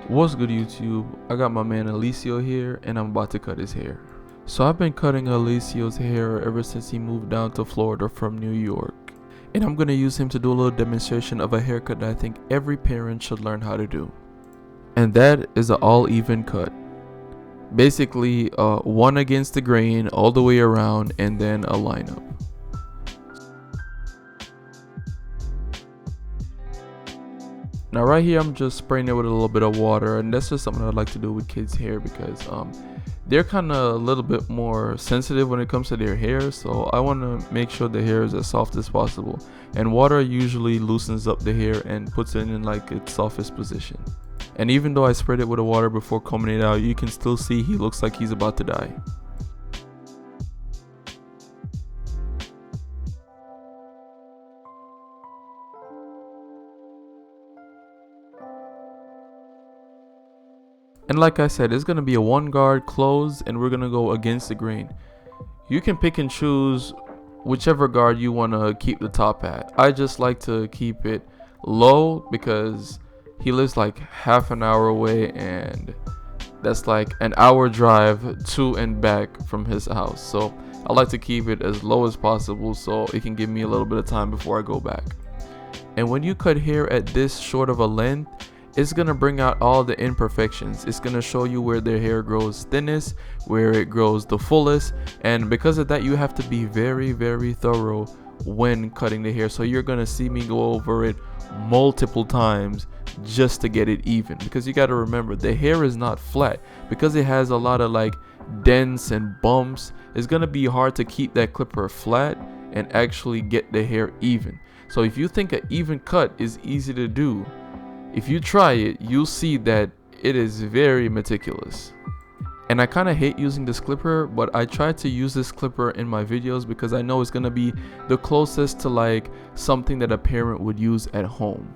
What's good, YouTube? I got my man Alicio here and I'm about to cut his hair. So I've been cutting Alicio's hair ever since he moved down to Florida from New York. And I'm going to use him to do a little demonstration of a haircut that I think every parent should learn how to do. And that is an all even cut. Basically, one against the grain all the way around and then a lineup. Now right here I'm just spraying it with a little bit of water, and that's just something I'd like to do with kids' hair because they're kind of a little bit more sensitive when it comes to their hair, so I want to make sure the hair is as soft as possible, and water usually loosens up the hair and puts it in like its softest position. And even though I sprayed it with the water before combing it out, you can still see he looks like he's about to die. And like I said, it's going to be a one guard close and we're going to go against the grain. You can pick and choose whichever guard you want to keep the top at. I just like to keep it low because he lives like half an hour away and that's like an hour drive to and back from his house. So I like to keep it as low as possible so it can give me a little bit of time before I go back. And when you cut hair at this short of a length, it's gonna bring out all the imperfections. It's gonna show you where their hair grows thinnest, where it grows the fullest, and because of that you have to be very thorough when cutting the hair. So you're gonna see me go over it multiple times just to get it even, because you got to remember the hair is not flat because it has a lot of like dents and bumps. It's gonna be hard to keep that clipper flat and actually get the hair even. So if you think an even cut is easy to do, if you try it, you'll see that it is very meticulous. And I kind of hate using this clipper, but I try to use this clipper in my videos because I know it's going to be the closest to like something that a parent would use at home.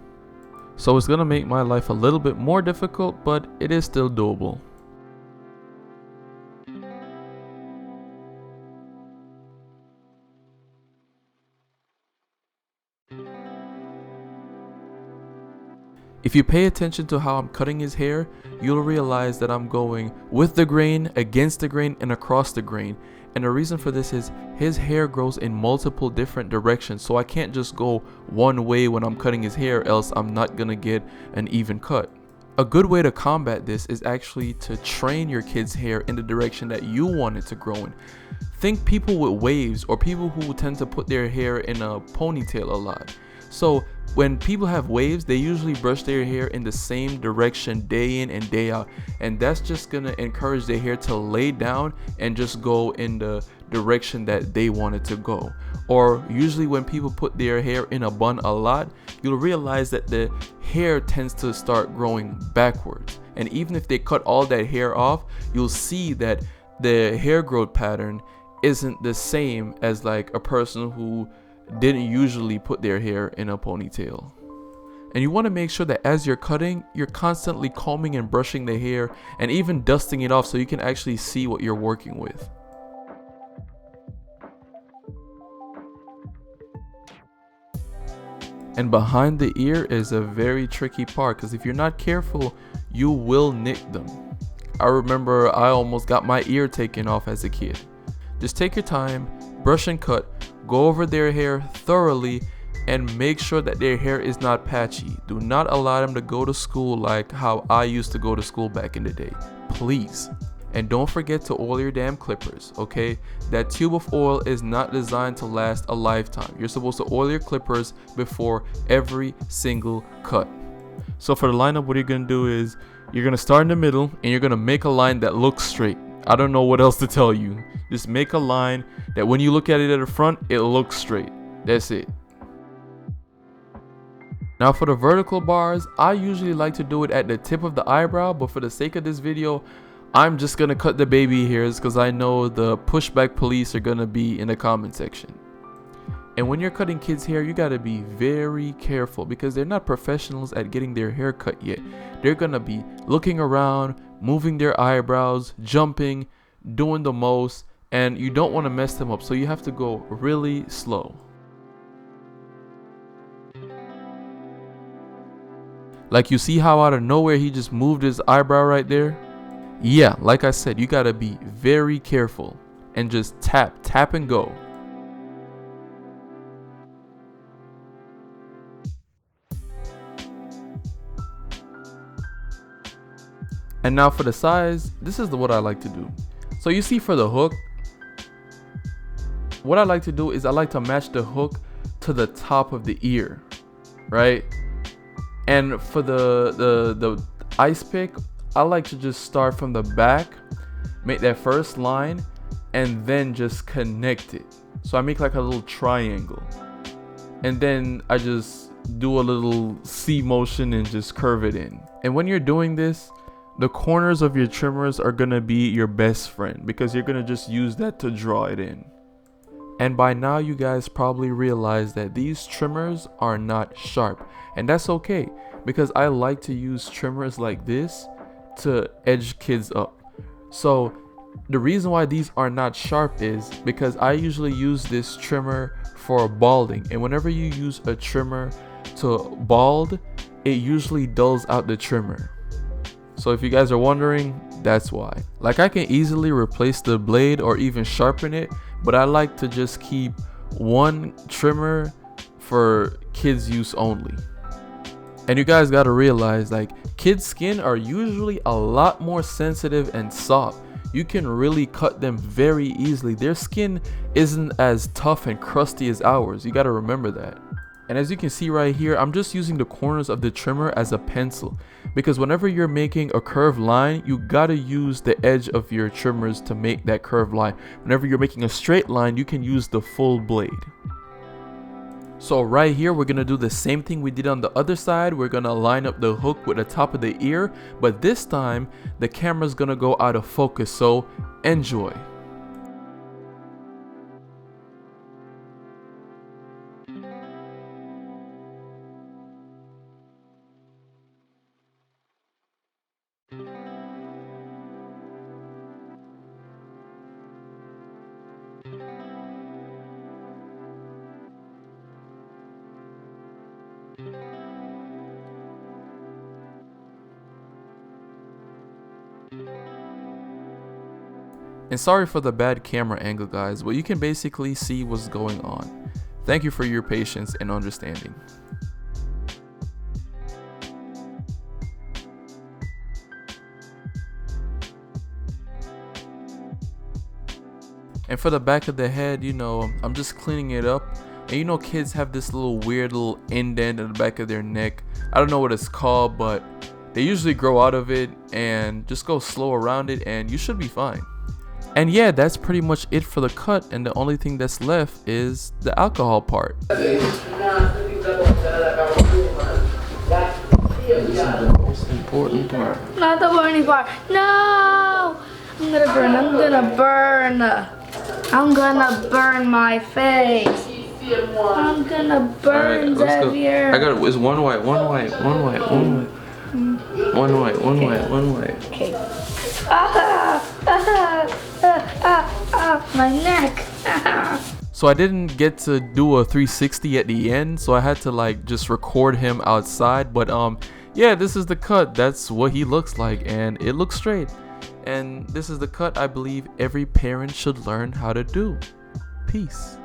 So it's going to make my life a little bit more difficult, but it is still doable. If you pay attention to how I'm cutting his hair, you'll realize that I'm going with the grain, against the grain, and across the grain. And the reason for this is his hair grows in multiple different directions, so I can't just go one way when I'm cutting his hair, else I'm not gonna get an even cut. A good way to combat this is actually to train your kid's hair in the direction that you want it to grow in. Think people with waves or people who tend to put their hair in a ponytail a lot. So when people have waves, they usually brush their hair in the same direction day in and day out, and that's just gonna encourage their hair to lay down and just go in the direction that they want it to go. Or usually when people put their hair in a bun a lot, you'll realize that the hair tends to start growing backwards, and even if they cut all that hair off, you'll see that the hair growth pattern isn't the same as like a person who didn't usually put their hair in a ponytail. And you want to make sure that as you're cutting, you're constantly combing and brushing the hair and even dusting it off so you can actually see what you're working with. And behind the ear is a very tricky part because if you're not careful, you will nick them. I remember I almost got my ear taken off as a kid. Just take your time, brush and cut, go over their hair thoroughly, and make sure that their hair is not patchy. Do not allow them to go to school like how I used to go to school back in the day, please. And don't forget to oil your damn clippers, okay? That tube of oil is not designed to last a lifetime. You're supposed to oil your clippers before every single cut. So for the lineup, what you're gonna do is you're gonna start in the middle and you're gonna make a line that looks straight. I don't know what else to tell you. Just make a line that when you look at it at the front, it looks straight. That's it. Now for the vertical bars, I usually like to do it at the tip of the eyebrow, but for the sake of this video, I'm just gonna cut the baby hairs because I know the pushback police are gonna be in the comment section. And when you're cutting kids' hair, you gotta be very careful because they're not professionals at getting their hair cut yet. They're gonna be looking around, moving their eyebrows, jumping, doing the most, and you don't want to mess them up, so you have to go really slow. Like, you see how out of nowhere he just moved his eyebrow right there? Yeah, like I said, you gotta be very careful and just tap and go. And now for the size, this is what I like to do. So you see, for the hook, what I like to do is I like to match the hook to the top of the ear, right? And for the ice pick, I like to just start from the back, make that first line, and then just connect it. So I make like a little triangle, and then I just do a little C motion and just curve it in. And when you're doing this, the corners of your trimmers are gonna be your best friend, because you're gonna just use that to draw it in. And by now you guys probably realize that these trimmers are not sharp, and that's okay, because I like to use trimmers like this to edge kids up. So the reason why these are not sharp is because I usually use this trimmer for balding, and whenever you use a trimmer to bald, it usually dulls out the trimmer. So if you guys are wondering, that's why. Like, I can easily replace the blade or even sharpen it, but I like to just keep one trimmer for kids use only. And you guys got to realize, like, kids' skin are usually a lot more sensitive and soft. You can really cut them very easily. Their skin isn't as tough and crusty as ours. You got to remember that. And as you can see right here, I'm just using the corners of the trimmer as a pencil, because whenever you're making a curved line, you gotta use the edge of your trimmers to make that curved line. Whenever you're making a straight line, you can use the full blade. So right here, we're gonna do the same thing we did on the other side. We're gonna line up the hook with the top of the ear, but this time the camera's gonna go out of focus, so enjoy. And sorry for the bad camera angle, guys, but you can basically see what's going on. Thank you for your patience and understanding. And for the back of the head, you know, I'm just cleaning it up. And you know, kids have this little weird little indent in the back of their neck. I don't know what it's called, but they usually grow out of it, and just go slow around it and you should be fine. And yeah, that's pretty much it for the cut, and the only thing that's left is the alcohol part. This is the most important part. Not the burning part. No! I'm gonna burn my face. I'm gonna burn Xavier. I got it. It's one white. Okay. My neck. So I didn't get to do a 360 at the end, so I had to like just record him outside. But yeah, this is the cut. That's what he looks like, and it looks straight. And this is the cut I believe every parent should learn how to do. Peace.